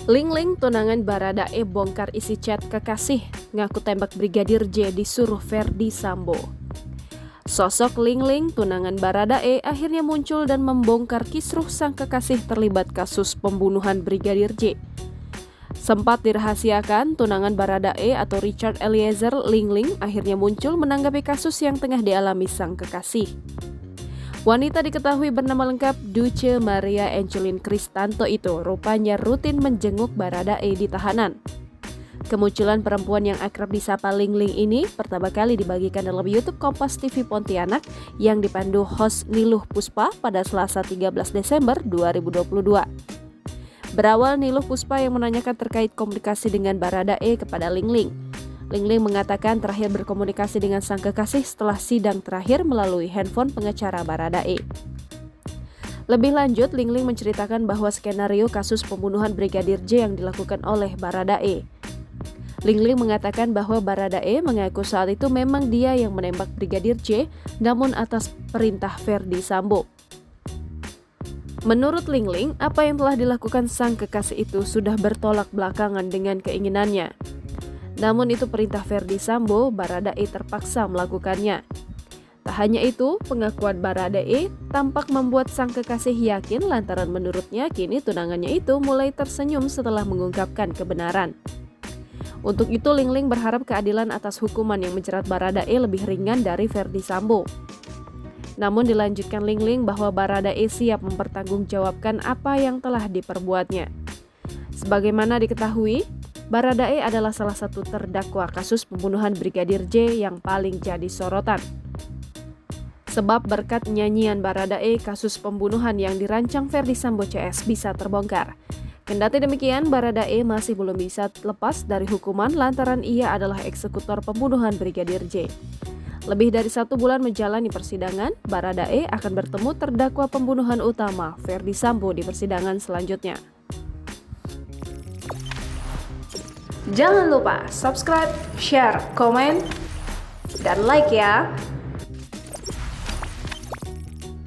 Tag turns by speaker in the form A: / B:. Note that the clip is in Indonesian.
A: Ling-Ling tunangan Baradae bongkar isi chat kekasih, ngaku tembak Brigadir J disuruh Ferdi Sambo. Sosok Ling-Ling tunangan Baradae akhirnya muncul dan membongkar kisruh sang kekasih terlibat kasus pembunuhan Brigadir J. Sempat dirahasiakan, tunangan Baradae atau Richard Eliezer Ling-Ling akhirnya muncul menanggapi kasus yang tengah dialami sang kekasih. Wanita diketahui bernama lengkap Duce Maria Angelin Kristanto itu rupanya rutin menjenguk Baradae di tahanan. Kemunculan perempuan yang akrab disapa Ling-Ling ini pertama kali dibagikan dalam YouTube Kompas TV Pontianak yang dipandu host Niluh Puspa pada Selasa 13 Desember 2022. Berawal Niluh Puspa yang menanyakan terkait komunikasi dengan Baradae kepada Ling-Ling. Ling-Ling mengatakan terakhir berkomunikasi dengan sang kekasih setelah sidang terakhir melalui handphone pengacara Baradae. Lebih lanjut, Ling-Ling menceritakan bahwa skenario kasus pembunuhan Brigadir J yang dilakukan oleh Baradae. Ling-Ling mengatakan bahwa Baradae mengaku saat itu memang dia yang menembak Brigadir J, namun atas perintah Ferdi Sambo. Menurut Ling-Ling, apa yang telah dilakukan sang kekasih itu sudah bertolak belakangan dengan keinginannya. Namun itu perintah Ferdi Sambo, Baradae terpaksa melakukannya. Tak hanya itu, pengakuan Baradae tampak membuat sang kekasih yakin lantaran menurutnya kini tunangannya itu mulai tersenyum setelah mengungkapkan kebenaran. Untuk itu Ling-Ling berharap keadilan atas hukuman yang menjerat Baradae lebih ringan dari Ferdi Sambo. Namun dilanjutkan Ling-Ling bahwa Baradae siap mempertanggungjawabkan apa yang telah diperbuatnya. Sebagaimana diketahui, Baradae adalah salah satu terdakwa kasus pembunuhan Brigadir J yang paling jadi sorotan. Sebab berkat nyanyian Baradae, kasus pembunuhan yang dirancang Ferdi Sambo CS bisa terbongkar. Kendati demikian, Baradae masih belum bisa lepas dari hukuman lantaran ia adalah eksekutor pembunuhan Brigadir J. Lebih dari 1 bulan menjalani persidangan, Baradae akan bertemu terdakwa pembunuhan utama Ferdi Sambo di persidangan selanjutnya. Jangan lupa subscribe, share, komen, dan like ya!